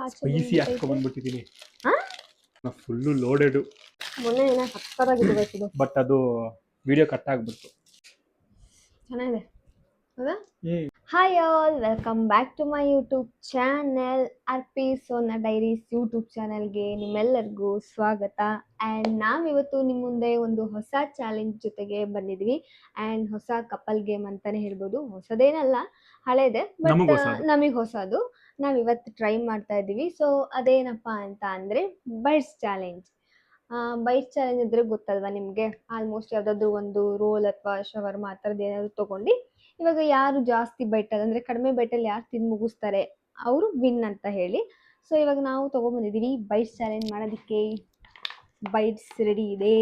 ಆಚೆ spicy ಹಾಕೊಂಡ್ಬಂದ್ಬಿಟ್ಟಿದ್ದೀನಿ. Full loaded. ಮೊನ್ನೆ ಏನೋ ಸಕ್ಕತ್ತಾಗಿದೆ ಗೈಸ್ ಇದು. ಬಟ್ ಅದು ವಿಡಿಯೋ ಕಟ್ ಆಗ್ಬಿಡ್ತು. ಚೆನ್ನಾಗಿದೆ ಹೌದಾ? Hi all, welcome back to my YouTube channel RP Sona Diaries YouTube ಚಾನೆಲ್ಗೆ ನಿಮ್ಮೆಲ್ಲರಿಗೂ ಸ್ವಾಗತ. ಆ್ಯಂಡ್ ನಾವಿವತ್ತು ನಿಮ್ಮ ಮುಂದೆ ಒಂದು ಹೊಸ ಚಾಲೆಂಜ್ ಜೊತೆಗೆ ಬಂದಿದ್ವಿ. ಆ್ಯಂಡ್ ಹೊಸ ಕಪಲ್ ಗೇಮ್ ಅಂತಲೇ ಹೇಳ್ಬೋದು. ಹೊಸದೇನಲ್ಲ, ಹಳೇದೆ, ಬಟ್ ನಮಗೆ ಹೊಸದು. ನಾವಿವತ್ತು ಟ್ರೈ ಮಾಡ್ತಾ ಇದ್ದೀವಿ. ಸೊ ಅದೇನಪ್ಪ ಅಂತ ಅಂದರೆ ಬೈಟ್ಸ್ ಚಾಲೆಂಜ್. ಬೈಟ್ ಚಾಲೆಂಜ್ ಅಂದರೆ ಗೊತ್ತಲ್ವಾ ನಿಮಗೆ? ಆಲ್ಮೋಸ್ಟ್ ಯಾವುದಾದ್ರೂ ಒಂದು ರೋಲ್ ಅಥವಾ ಶವರ್ಮ ಆ ಥರದ್ದು ಏನಾದರೂ ತೊಗೊಂಡು ಇವಾಗ ಯಾರು ಜಾಸ್ತಿ ಬೈಟಲ್ಲಿ ಅಂದರೆ ಕಡಿಮೆ ಬೈಟಲ್ಲಿ ಯಾರು ತಿಂದು ಮುಗಿಸ್ತಾರೆ ಅವರು ವಿನ್ ಅಂತ ಹೇಳಿ. ಸೊ ಇವಾಗ ನಾವು ತೊಗೊಂಬಂದಿದ್ದೀವಿ ಬೈಟ್ಸ್ ಚಾಲೆಂಜ್ ಮಾಡೋದಕ್ಕೆ. ಬೈಟ್ಸ್ ರೆಡಿ ಇದೆ.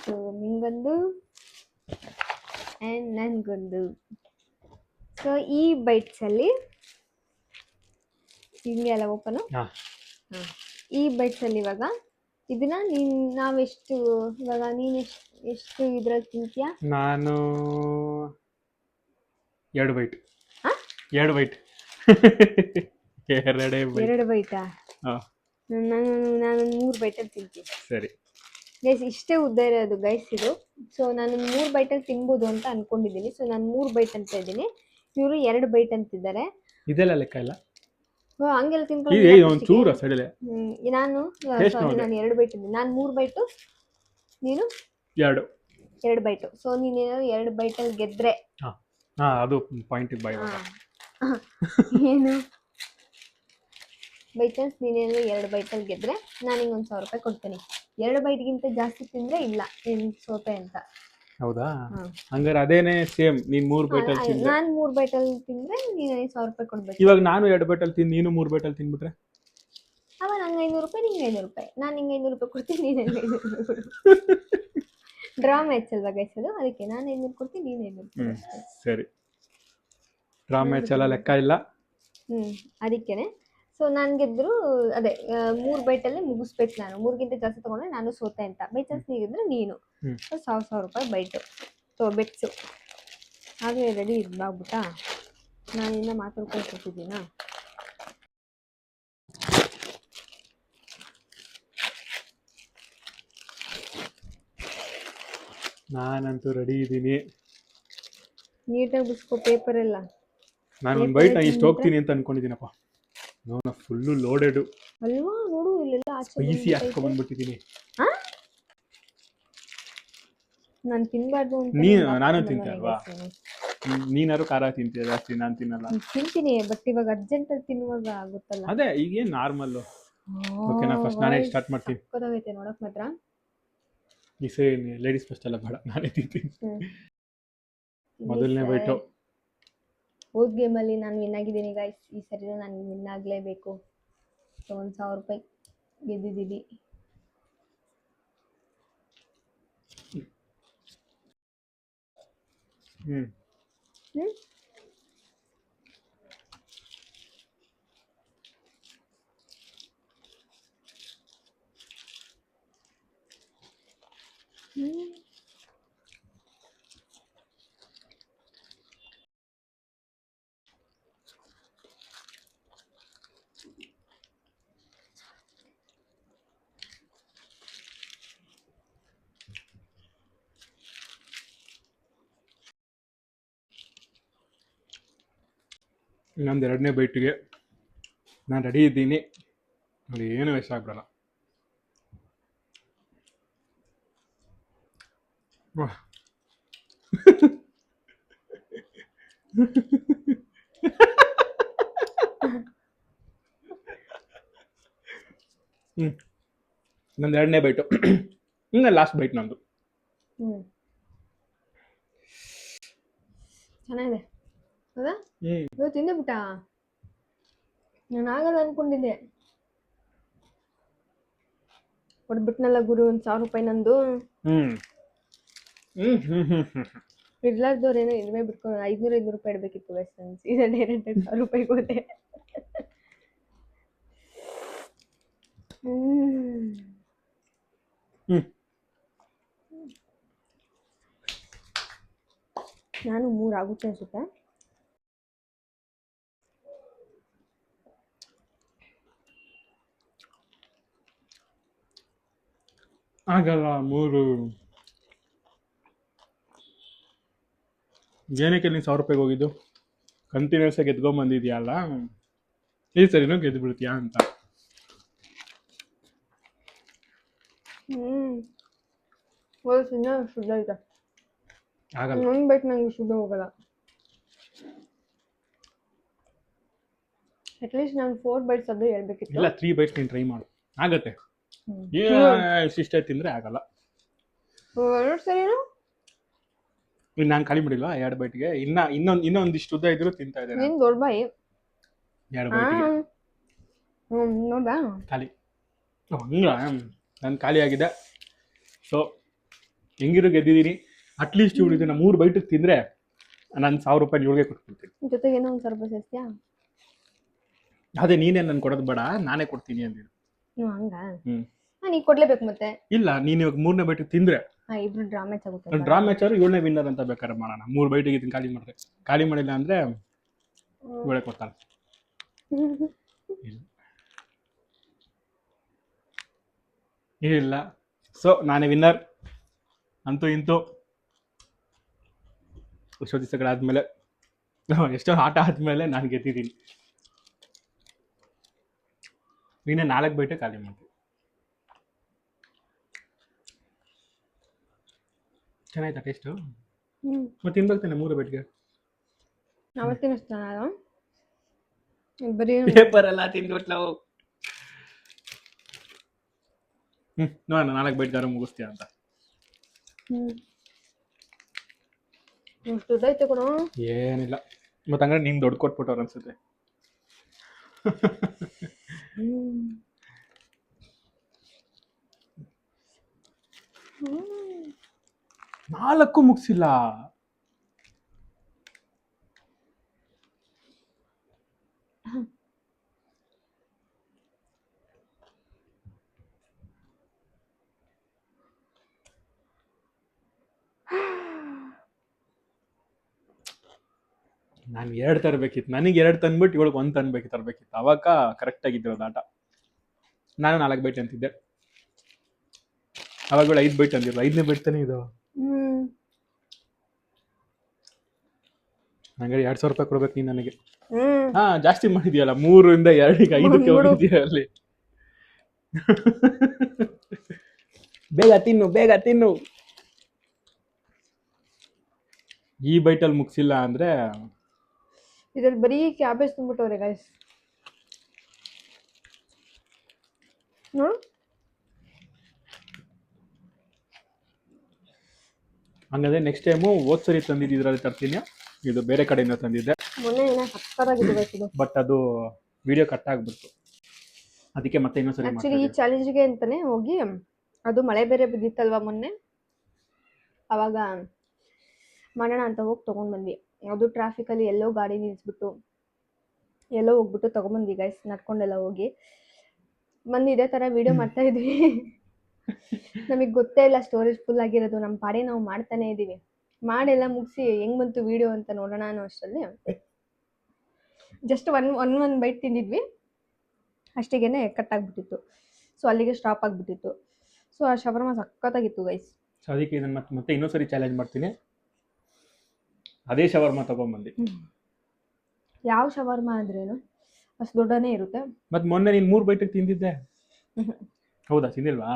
ಸೊ ನಿಮಗೊಂದು ಆ್ಯಂಡ್ ನನಗೊಂದು. ಸೊ ಈ ಬೈಟ್ಸಲ್ಲಿ ಹಿಂಗೆ ಎಲ್ಲ ಓಪನು. ಈ ಬೈಟ್ಸಲ್ಲಿ ಇವಾಗ ಇದನ್ನ ನಾವೆಷ್ಟು ಇವಾಗ ನೀನು ಎಷ್ಟು ಇದ್ರಲ್ಲಿ ತಿಂತೀಯಾ? ನಾನು 2 ಬೈಟ್. 2 ಬೈಟ್. 2 ಬೈಟಾ? ನಾನು 3 ಬೈಟಲ್ಲಿ ತಿಂತೀನಿ. ಸರಿ ಗೈಸ್, ಇಷ್ಟೇ ಉದ್ದ ಇರೋದು ಗೈಸ್ ಇದು. ಸೊ ನಾನು 3 ಬೈಟಲ್ಲಿ ತಿನ್ಬೋದು ಅಂತ ಅನ್ಕೊಂಡಿದ್ದೀನಿ. ಸೊ ನಾನು 3 ಬೈಟ್ ಅಂತ ಇದ್ದೀನಿ, ಇವರು 2 ಬೈಟ್ ಅಂತಿದ್ದಾರೆ. ಇದೆಲ್ಲ ಲೆಕ್ಕ ಇಲ್ಲ. ಹಂಗೆಲ್ಲ ತಿನ್ಕೊಂಡು ನಾನು ನಾನು 2 ಬೈಟ್ ಇದ್ದೀನಿ. ನಾನು 3 ಬೈಟು, ನೀನು 2 ಬೈಟು. ಸೊ ನೀನೇನಾದ್ರು 2 ಬೈಟಲ್ಲಿ ಗೆದ್ರೆ ಅದು ಪಾಯಿಂಟ್ ಬೈ ಏನು ಬೈ ಚಾನ್ಸ್ ನೀನೇನಾದ್ರು 2 ಬೈಟಲ್ಲಿ ಗೆದ್ರೆ ನಾನು ಹಿಂಗೆ 1,000 ರೂಪಾಯಿ ಕೊಡ್ತೀನಿ. 2 ಬೈಟ್ಗಿಂತ ಜಾಸ್ತಿ ತಿಂದರೆ ಇಲ್ಲ, ನೀನು ಸೋತೆ ಅಂತ. ಹೌದಾ? ಹಂಗಾರೆ ಅದೇನೇ ಸೇಮ್. ನೀನು 3 ಬೈಟಲ್ಲಿ ತಿಂದ್ರೆ ನಾನು 3 ಬೈಟಲ್ಲಿ ತಿಂದರೆ ನೀನು 1,000 ರೂಪಾಯಿ ಕೊಡ್ಬೇಕು. ಇವಾಗ ನಾನು 2 ಬೈಟಲ್ಲಿ ತಿಂದು ನೀನು 3 ಬೈಟಲ್ಲಿ ತಿಂದ್ಬಿಟ್ರೆ ಅವಾಗ ನಂಗೆ 500 ರೂಪಾಯಿ, ನಿಂಗೆ 500 ರೂಪಾಯಿ. ನಾನು ನಿಂಗೆ 500 ರೂಪಾಯಿ ಕೊಡ್ತೀನಿ, ನೀನು 500 ರೂಪಾಯಿ ಕೊಡು. ಡ್ರಾ ಮ್ಯಾಚ್ ಅಲ್ವಾ ಗೈಸ್ ಅದು, ಅದಕ್ಕೆ ನಾನು 500 ಕೊಡ್ತೀನಿ, ನೀನು 500 ರೂಪಾಯಿ. ಸರಿ, ಡ್ರಾ ಮ್ಯಾಚ್ ಎಲ್ಲ ಲೆಕ್ಕ ಇಲ್ಲ. ಅದಕ್ಕೇನೆ. ಸೊ ನಾನು ಗೆದ್ದರು ಅದೇ 3 ಬೈಟಲ್ಲೇ ಮುಗಿಸ್ಬೇಕು. ನಾನು 3ಗಿಂತ ಜಾಸ್ತಿ ತೊಗೊಂಡ್ರೆ ನಾನು ಸೋತೆ ಅಂತ. ಬೈ ಚಾನ್ಸ್ ನೀಗಿದ್ರೆ ನೀನು 1,000 ರೂಪಾಯಿ ಬೈಟು ಬೆಟ್ಸು. ಹಾಗೆ ರೆಡಿ ಇದ್ದಾಗ್ಬಿಟ್ಟಾ? ನಾನಿನ್ನ ಮಾತಾಡ್ಕೊಂಡು ಕೂತಿದ್ದೀನಾ? ನಾನಂತೂ ರೆಡಿ ಇದ್ದೀನಿ. ನೀಟಾಗಿ ಬಿಡಿಸ್ಕೊ ಪೇಪರ್ ಎಲ್ಲ. ನಾನು ಒಂದು ಬೈಟ್ ಇಷ್ಟು ಹೋಗ್ತೀನಿ ಅಂತ ಅನ್ಕೊಂಡಿದ್ದೀನಪ್ಪ. ನೋಡ ಫುಲ್ಲು ಲೋಡೆಡು ಅಲ್ವಾ? ನೋಡು ಇಲ್ಲೆಲ್ಲ ಸ್ಪೈಸಿ ಹಾಕೊಂಡ್ಬಂದ್ಬಿಟ್ಟಿದ್ದೀನಿ. ನಾನು ತಿನ್ಬಾರ್ದು ಅಂತ ನಾನು ತಿಂತೆ ಅಲ್ವಾ? ನೀನಾರು ಖಾರ ತಿಂತೀಯ ಜಾಸ್ತಿ, ನಾನು ತಿನ್ನಲ್ಲ. ತಿಂತೀನಿ, ಬಟ್ ಇವಾಗ ಅರ್ಜೆಂಟಲ್ಲಿ ತಿನ್ನುವಾಗ ಆಗುತ್ತಲ್ಲ. ಅದೇ ಈಗೇನು ನಾರ್ಮಲ್. ಓಕೆನಾ? ಫಸ್ಟ್ ನಾನೇ ಸ್ಟಾರ್ಟ್ ಮಾಡ್ತೀನಿ. ಗೊತ್ತಾಗೈತೆ ನೋಡಕ್ ಮಾತ್ರ. ಈ ಸರಿ ಲೇಡೀಸ್ ಫಸ್ಟ್ ಎಲ್ಲ ಬೇಡ, ನಾನೇ ತಿಂತೀನಿ. ಮೊದಲನೇ ಬೈಟು. ಹೋದ್ ಗೇಮಲ್ಲಿ ನಾನು ವಿನ್ ಆಗಿದ್ದೀನಿ ಗೈಸ್. ಈ ಸರಿ ನಾನು ವಿನ್ ಆಗಲೇಬೇಕು. ಸೊ 1,000 ರೂಪಾಯಿ ಗೆದ್ದಿದ್ದೀವಿ. ಇನ್ನೊಂದು 2ನೇ ಬೈಟಿಗೆ ನಾನು ರೆಡಿ ಇದ್ದೀನಿ. ಅದು ಏನು ವೇಸ್ಟ್ ಆಗ್ಬಿಡಲ್ಲ. ನಂದು 2ನೇ ಬೈಟು. ಇನ್ನು ಲಾಸ್ಟ್ ಬೈಟ್ ನಂದು. ಚೆನ್ನಾಗಿದೆ ಹೌದಾ? ತಿಂದೆ ಬಿಟ್ಟ? ನಾನು ಆಗಲ್ಲ ಅನ್ಕೊಂಡಿದ್ದೆ. ಕೊಡ್ಬಿಟ್ನಲ್ಲ ಗುರು 1,000 ರೂಪಾಯಿ ನಂದು. ಇರ್ಲಾರ್ದವ್ರೇನೋ ಇಲ್ವೇ ಬಿಟ್ಕೊಂಡು 500 ರೂಪಾಯಿ ಇಡಬೇಕಿತ್ತು ಗೈಸ್. ಸೀದಾ ಡೈರೆಕ್ಟ್ 1,000 ರೂಪಾಯಿಗೆ ಹೋದೆ. ನಾನು 3 ಆಗುತ್ತೆ ಅನ್ಸುತ್ತೆ. ಆಗಲ್ಲ 3 ಏನಕ್ಕೆ ನೀನು 1000 ರೂಪಾಯಿಗೆ ಹೋಗಿದ್ದು ಕಂಟಿನ್ಯೂಸ್ ಆಗಿ ಗೆದ್ಕೊಂಬಂದಿದ್ಯಲ್ಲ ಈ ಸರಿನೂ ಗೆದ್ದು ಬಿಡ್ತೀಯಾ ಅಂತ. ಶುದ್ಧ ಐತೆ. ಆಗಲ್ಲ. ನಂಗೆ ಬೇಕು, ನಂಗೆ ಶುದ್ಧ ಹೋಗಲ್ಲ. ಅಟ್ಲೀಸ್ಟ್ ನಾನು 4 ಬೈಟ್ಸ್ ಅದು ಹೇಳ್ಬೇಕಿತ್ತು. ಇಲ್ಲ 3 ಬೈಟ್ಸ್ ನೀನು ಟ್ರೈ ಮಾಡು, ಆಗತ್ತೆ. ಇಷ್ಟೇ ತಿಂದರೆ ಆಗಲ್ಲ. 2 ಸರಿನಾ? ಇನ್ನು ನಾನು ಖಾಲಿ ಮಾಡಿಲ್ವಾ 2 ಬೈಟ್ಗೆ, ಇನ್ನೊಂದಿಷ್ಟು ಉದ್ದ ಇದ್ರು ತಿಂತಾ ಇದ್ದೇನೆ. ನೀನು ದೊಡ್ಡ ಬಾಯಿ. 2 ಬೈಟ್ಗೆ ನೋಡ್ದಾ ಖಾಲಿ. ಹಂಗ ನಾನು ಖಾಲಿ ಆಗಿದೆ. ಸೊ ಹೆಂಗಿರು ಗೆದ್ದಿದ್ದೀನಿ. ಅಟ್ಲೀಸ್ಟ್ ಇವಳು ಇದನ್ನ 3 ಬೈಟಿಗೆ ತಿಂದರೆ ನಾನು 1000 ರೂಪಾಯಿ ಇವಳಿಗೆ ಕೊಟ್ಬಿಡ್ತೀನಿ. ಜೊತೆಗೆ ಏನೋ ಒಂದು ಸ್ವಲ್ಪ ಸೇರ್ಸ್ತೀಯಾ? ಅದೇ ನೀನೇ ನಾನು ಕೊಡೋದು ಬೇಡ, ನಾನೇ ಕೊಡ್ತೀನಿ ಅಂದಿದ್ದು. ಹಂಗ ನೀನು ಕೊಡ್ಲೇಬೇಕು ಮತ್ತೆ. ಇಲ್ಲ ನೀನು ಇವಾಗ 3ನೇ ಬೈಟಿಗೆ ತಿಂದರೆ ಇಬ್ರು ಡ್ರಾ ಮ್ಯಾಚ್ ಆಗುತ್ತೆ. ಡ್ರಾ ಮ್ಯಾಚ್ ಆದ್ರೂ 7ನೇ ವಿನ್ನರ್ ಅಂತ ಬೇಕಾದ್ರೆ ಮಾಡೋಣ. 3 ಬೈಟಿಗೆ ಇದನ್ನ ಖಾಲಿ ಮಾಡಿಲ್ಲ ಅಂದರೆ ಇವಳೆ ಕೊಡ್ತಾಳೆ. ಇಲ್ಲ ಸೊ ನಾನೇ ವಿನ್ನರ್ ಅಂತೂ ಇಂತೂ. ಎಷ್ಟೋ ದಿವಸಗಳಾದ್ಮೇಲೆ, ಎಷ್ಟೋ ಆಟ ಆದ್ಮೇಲೆ ನಾನು ಗೆದ್ದಿದ್ದೀನಿ. ನೀನೇ 4 ಬೈಟೆ ಖಾಲಿ ಮಾಡ್ತೀವಿ. ಚೆನ್ನಾಯ್ತಾ ಟೇಸ್ಟು? ಮತ್ತೆ ತಿನ್ಬೇಕು ತಾನೆ 3 ಬೈಟ್ಗೆ. ಅವತ್ತಿನ ನಾನು ಬರೀ ಪೇಪರ್ ಎಲ್ಲ ತಿಂದ್ಬಿಟ್ಲು. ನೋಡೋಣ 4 ಬೈಟ್ಗಾರು ಮುಗಿಸ್ತೀಯ ಅಂತ. ಸುದ್ದೈತೆ ಕೊಡು. ಏನಿಲ್ಲ ಮತ್ತೆ ಹಂಗಾರೆ ನಿಂಗೆ ದೊಡ್ಡ ಕೊಟ್ಬಿಟ್ಟವ್ರು ಅನ್ಸುತ್ತೆ. 4 ಮುಗಿಸಿಲ್ಲ. ನಾನು 2 ತರಬೇಕಿತ್ತು. ನನಗೆ 2 ತಂದ್ಬಿಟ್ಟು ಇವಳಿಗೆ 1 ತರಬೇಕಿತ್ತು. ಅವಾಗ ಕರೆಕ್ಟ್ ಆಗಿದ್ದಿರೋದು ಆಟ. ನಾನು 4 ಬೈಟ್ ಅಂತಿದ್ದೆ, ಅವಾಗ ಇವಳು 5 ಬೈಟ್ ಅಂದಿಲ್ಲ. 5ನೇ ಬೈಟ್ ತಾನೇ ಇದು. ಹಂಗಾರೆ 2,000 ರೂಪಾಯಿ ಕೊಡ್ಬೇಕು ನೀನು ನನಗೆ. ಜಾಸ್ತಿ ಮಾಡಿದ್ಯಲ್ಲ, 3ರಿಂದ 2ಗೆ 5ಕ್ಕೆ ಹೋಗಿದ್ಯಾ ಅಲ್ಲಿ. ಬೇಗ ತಿನ್ನು. ಈ ಬೈಟಲ್ಲಿ ಮುಗಿಸಿಲ್ಲ ಅಂದ್ರೆ ಇದ್ರಲ್ಲಿ ಬರೀ ಕ್ಯಾಬೇಜ್ ತುಂಬಿಟ್ಟವ್ರೆ ಗೈಸ್. ನೋಡು ಹಂಗಂದ್ರೆ ನೆಕ್ಸ್ಟ್ ಟೈಮು ಹೋದ್ಸರಿ ತಂದಿದ್ದು ಇದರಲ್ಲಿ ತರ್ತೀನಿ. ಇದು ಬೇರೆ ಕಡೆಯಿಂದ ತಂದಿದ್ದೆ. ಮೊನ್ನೆ ಏನೋ ಸಕ್ಕತ್ತಾಗಿತ್ತು. ಬಟ್ ಅದು ವಿಡಿಯೋ ಕಟ್ ಆಗ್ಬಿಡ್ತು, ಅದಕ್ಕೆ ಮತ್ತೆ ಇನ್ನೊಂದ್ಸರಿ ಆಕ್ಚುಲಿ ಈ ಚಾಲೆಂಜ್ಗೆ ಅಂತಾನೆ ಹೋಗಿ, ಅದು ಮಳೆ ಬೇರೆ ಬಿದ್ದಿತ್ತಲ್ವಾ ಮೊನ್ನೆ, ಅವಾಗ ಮಾಡೋಣ ಅಂತ ಹೋಗಿ ತೊಗೊಂಡು ಬಂದ್ವಿ. ಅದು ಟ್ರಾಫಿಕಲ್ಲಿ ಎಲ್ಲೋ ಗಾಡಿ ನಿಲ್ಲಿಸ್ಬಿಟ್ಟು ಎಲ್ಲೋ ಹೋಗ್ಬಿಟ್ಟು ತೊಗೊಂಬಂದ್ವಿ ಗೈಸ್, ನಡ್ಕೊಂಡೆಲ್ಲ ಹೋಗಿ ಬಂದು ಇದೇ ಥರ ವೀಡಿಯೋ ಮಾಡ್ತಾ ಇದ್ವಿ. ನಮಗೆ ಗೊತ್ತೇ ಇಲ್ಲ ಸ್ಟೋರೇಜ್ ಫುಲ್ ಆಗಿರೋದು. ನಮ್ಮ ಪಾಡಿ ನಾವು ಮಾಡ್ತಾನೆ ಇದ್ದೀವಿ. ಮಾಡೆಲ್ಲ ಮುಗಿಸಿ ಹೆಂಗೆ ಬಂತು ವೀಡಿಯೋ ಅಂತ ನೋಡೋಣ ಅನ್ನೋ ಅಷ್ಟರಲ್ಲಿ ಜಸ್ಟ್ ಒನ್ ಬೈಟ್ ತಿಂದಿದ್ವಿ, ಅಷ್ಟಿಗೆ ಕಟ್ ಆಗಿಬಿಟ್ಟಿತ್ತು. ಸೊ ಅಲ್ಲಿಗೆ ಸ್ಟಾಪ್ ಆಗಿಬಿಟ್ಟಿತ್ತು. ಸೊ ಆ ಶವರ್ಮ ಸಕ್ಕತ್ತಾಗಿತ್ತು ಗೈಸ್. ಸೊ ಅದಕ್ಕೆ ಇದನ್ನು ಮತ್ತೆ ಇನ್ನೊಂದ್ಸರಿ ಚಾಲೆಂಜ್ ಮಾಡ್ತೀನಿ. ಅದೇ ಶವರ್ಮ ತಗೊಂಡ್ಬಂದು. ಯಾವ ಶವರ್ಮ ಅಂದ್ರೇನು ಅಷ್ಟು ದೊಡ್ಡನೇ ಇರುತ್ತೆ. ಮತ್ತೆ ಮೊನ್ನೆ ನೀನು 3 ಬೈಟಿಗೆ ತಿಂದಿದ್ದೆ. ಹೌದಾ, ತಿಂದಿಲ್ವಾ?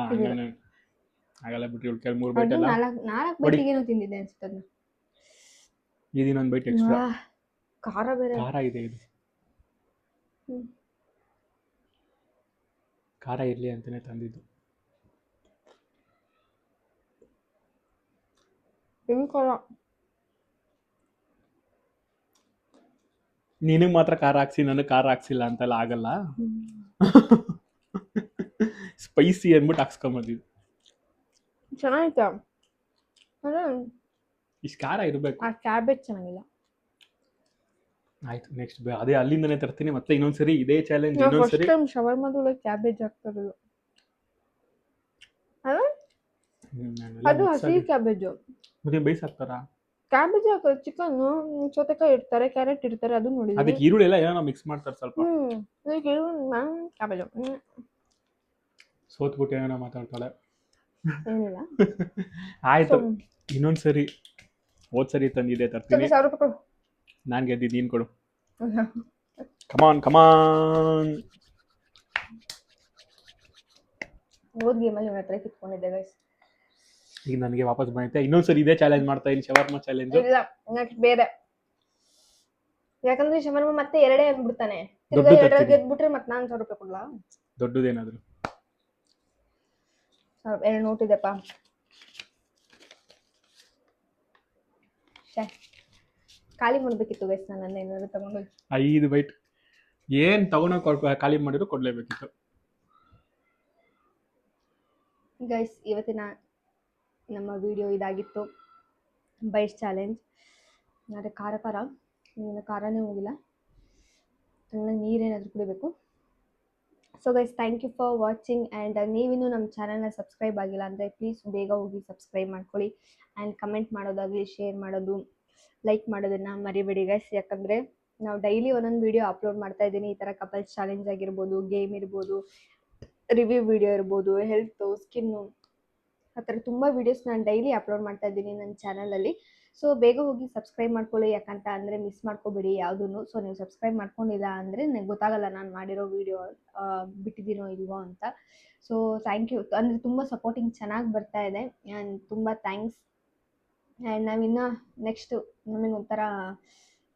ಆಗಲ್ಲ ಬಿಟ್ರಿ, ಉಳ್ಕೆ 3 ಬೈಟ್ ಅಲ್ಲ, 4 ಬೈಟಿಗೇನೋ ತಿಂದಿದ್ದೆ ಅನ್ಸುತ್ತೆ ಅದನ್ನ. ಇದನ್ನೊಂದು ಬೈಟ್ ಎಕ್ಸ್ಟ್ರಾ. ಖಾರ ಬೇರೆ, ಖಾರ ಇದೆ ಇದು. ಖಾರ ಇರಲಿ ಅಂತಾನೆ ತಂದಿದ್ದು. ನಿನಗೆ ಮಾತ್ರ ಖಾರ ಹಾಕ್ಸಿ, ನನಗೆ ಖಾರ ಹಾಕ್ಸಿಲ್ಲ ಅಂತೆಲ್ಲ ಆಗಲ್ಲ. ಸ್ಪೈಸಿ ಅಂದ್ಬಿಟ್ಟು ಹಾಕ್ಸ್ಕೊಂಬಂದಿದ್ದು. ಚೆನ್ನಾಗಿತ್ತು. ಇಷ್ಟು ಖಾರ ಇರಬೇಕು. ಆ ಕ್ಯಾಬೇಜ್ ಚೆನ್ನಾಗಿಲ್ಲ. ಆಯ್ತು, ನೆಕ್ಸ್ಟ್ ಅದೇ ಅಲ್ಲಿಂದನೇ ತರ್ತೀನಿ. ಮತ್ತೆ ಇನ್ನೊಂದ್ಸರಿ ಇದೇ ಚಾಲೆಂಜ್. ಇನ್ನೊಂದ್ಸರಿ ಶವರ್ಮದ ಕ್ಯಾಬೇಜ್ ಹಾಕ್ತಾರದು, ಅದು ಹಸಿ ಕ್ಯಾಬೇಜು. ಮತ್ತೆ ಬೇಯಿಸಿ ಹಾಕ್ತಾರಾ? ಕ್ಯಾಬೇಜ್ ಹಾಕೋದು, ಚಿಕನ್, ಸೌತೆಕಾಯಿ ಇರ್ತಾರೆ, ಕ್ಯಾರೆಟ್ ಇರ್ತಾರೆ, ಅದು ನೋಡಿದ್ವಿ. ಅದಕ್ಕೆ ಈರುಳ್ಳಿ ಎಲ್ಲ ಏನೋ ಮಿಕ್ಸ್ ಮಾಡ್ತಾರೆ ಸ್ವಲ್ಪ. ಕ್ಯಾಬೇಜು ಸೋತ್ಬಿಟ್ಟು ಏನೋ ಮಾತಾಡ್ತಾಳೆ. ಏನಿಲ್ಲ. ಆಯ್ತು, ಸೊ ಇನ್ನೊಂದ್ಸರಿ ಹೋದ್ ಸರಿ ತಂದಿದ್ದೆ ತರ್ತೀನಿ. 1000 ರೂಪಾಯಿ ಕೊಡು. ನಾನು ಗೆದ್ದಿದ್ದು ನೀನು ಕೊಡು. ಕಮಾನ್ ಕಮಾನ್. ಹೋದ್ ಗೇಮಲ್ಲಿ ಇವನ ಹತ್ರ ಕಿತ್ಕೊಂಡಿದ್ದೆ ಗೈಸ್. ಈಗ ನನಗೆ ವಾಪಸ್ ಬಂದೈತೆ. ಇನ್ನೊಂದ್ಸರಿ ಇದೇ ಚಾಲೆಂಜ್ ಮಾಡ್ತಾ ಇದೀನಿ, ಶವರ್ಮ ಚಾಲೆಂಜ್. ಇಲ್ಲ ನೆಕ್ಸ್ಟ್ ಬೇರೆ, ಯಾಕಂದ್ರೆ ಶವರ್ಮ ಮತ್ತೆ ಎರಡೇ ಅಂದ್ಬಿಡ್ತಾನೆ. ತಿರ್ಗಾ ದೊಡ್ಡದು ಎರಡರಲ್ಲಿ ತರ್ತೀನಿ. ಗೆದ್ಬಿಟ್ರೆ ಮತ್ತೆ ನಾನು 1000 ರೂಪಾಯಿ ಕೊಡ್ಲಾ? ದೊಡ್ಡದೇನಾದ್ರು. 2 ನೋಟ್ ಇದೆಪ್ಪ. ಖಾಲಿ ಮಾಡ್ಬೇಕಿತ್ತು ಗೈಸ್, ನಾನು ಏನಾದ್ರು ತಗೊಂಡು. 5 ಬೈಟ್ ಏನ್ ತಗೊಂಡೋಗಿ ಖಾಲಿ ಮಾಡಿದ್ರು ಕೊಡ್ಲೇಬೇಕಿತ್ತು. ಗೈಸ್ ಇವತ್ತಿನ ನಮ್ಮ ವಿಡಿಯೋ ಇದಾಗಿತ್ತು, ಬೈಟ್ ಚಾಲೆಂಜ್. ಆದರೆ ಖಾರ ಇನ್ನು ಖಾರನೇ ಹೋಗಿಲ್ಲ, ನನಗೆ ನೀರೇನಾದರೂ ಕುಡಿಬೇಕು. So guys thank you for watching. And ನೀವಿನ್ನೂ ನಮ್ಮ ಚಾನಲ್ನ ಸಬ್ಸ್ಕ್ರೈಬ್ ಆಗಿಲ್ಲ ಅಂದರೆ ಪ್ಲೀಸ್ ಬೇಗ ಹೋಗಿ ಸಬ್ಸ್ಕ್ರೈಬ್ ಮಾಡ್ಕೊಳ್ಳಿ. ಆ್ಯಂಡ್ ಕಮೆಂಟ್ ಮಾಡೋದಾಗಲಿ, ಶೇರ್ ಮಾಡೋದು, ಲೈಕ್ ಮಾಡೋದನ್ನು ಮರಿಬೇಡಿ ಗೈಸ್. ಯಾಕಂದರೆ ನಾವು ಡೈಲಿ ಒಂದೊಂದು ವೀಡಿಯೋ ಅಪ್ಲೋಡ್ ಮಾಡ್ತಾ ಇದ್ದೀನಿ. ಈ ಥರ ಕಪಲ್ಸ್ ಚಾಲೆಂಜ್ ಆಗಿರ್ಬೋದು, ಗೇಮ್ ಇರ್ಬೋದು, ರಿವ್ಯೂ ವಿಡಿಯೋ ಇರ್ಬೋದು, ಹೆಲ್ತು, ಸ್ಕಿನ್ನು, ಆ ಥರ ತುಂಬ ವೀಡಿಯೋಸ್ ನಾನು ಡೈಲಿ ಅಪ್ಲೋಡ್ ಮಾಡ್ತಾ ಇದ್ದೀನಿ ನನ್ನ ಚಾನಲಲ್ಲಿ. ಸೊ ಬೇಗ ಹೋಗಿ ಸಬ್ಸ್ಕ್ರೈಬ್ ಮಾಡ್ಕೊಳ್ಳಿ, ಯಾಕಂತ ಅಂದರೆ ಮಿಸ್ ಮಾಡ್ಕೋಬೇಡಿ ಯಾವುದೂ. ಸೊ ನೀವು ಸಬ್ಸ್ಕ್ರೈಬ್ ಮಾಡ್ಕೊಂಡಿಲ್ಲ ಅಂದರೆ ನನಗೆ ಗೊತ್ತಾಗಲ್ಲ ನಾನು ಮಾಡಿರೋ ವೀಡಿಯೋ ಬಿಟ್ಟಿದ್ದೀನೋ ಇಲ್ವೋ ಅಂತ. ಸೊ ಥ್ಯಾಂಕ್ ಯು, ಅಂದರೆ ತುಂಬ ಸಪೋರ್ಟಿಂಗ್ ಚೆನ್ನಾಗಿ ಬರ್ತಾ ಇದೆ. ಆ್ಯಂಡ್ ತುಂಬ ಥ್ಯಾಂಕ್ಸ್. ಆ್ಯಂಡ್ ನಾವಿನ್ನು ನೆಕ್ಸ್ಟು ನಮಗೆ ಒಂಥರ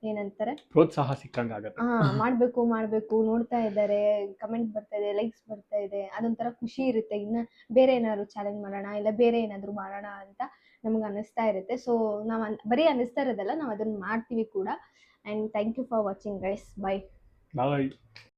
ಏನಂತಾರೆ, ಪ್ರೋತ್ಸಾಹ ಸಿಕ್ಕಂಗೆ ಆಗುತ್ತೆ. ಮಾಡಬೇಕು ನೋಡ್ತಾ ಇದ್ದಾರೆ, ಕಮೆಂಟ್ ಬರ್ತಾ ಇದೆ, ಲೈಕ್ಸ್ ಬರ್ತಾ ಇದೆ, ಅದೊಂಥರ ಖುಷಿ ಇರುತ್ತೆ. ಇನ್ನು ಬೇರೆ ಏನಾದ್ರು ಚಾಲೆಂಜ್ ಮಾಡೋಣ, ಇಲ್ಲ ಬೇರೆ ಏನಾದರೂ ಮಾಡೋಣ ಅಂತ ನಮ್ಗೆ ಅನ್ನಿಸ್ತಾ ಇರುತ್ತೆ. ಸೊ ನಾವು ಬರೀ ಅನ್ನಿಸ್ತಾ ಇರೋದಲ್ಲ, ನಾವು ಅದನ್ನು ಮಾಡ್ತೀವಿ ಕೂಡ. And thank you for watching guys. Bye.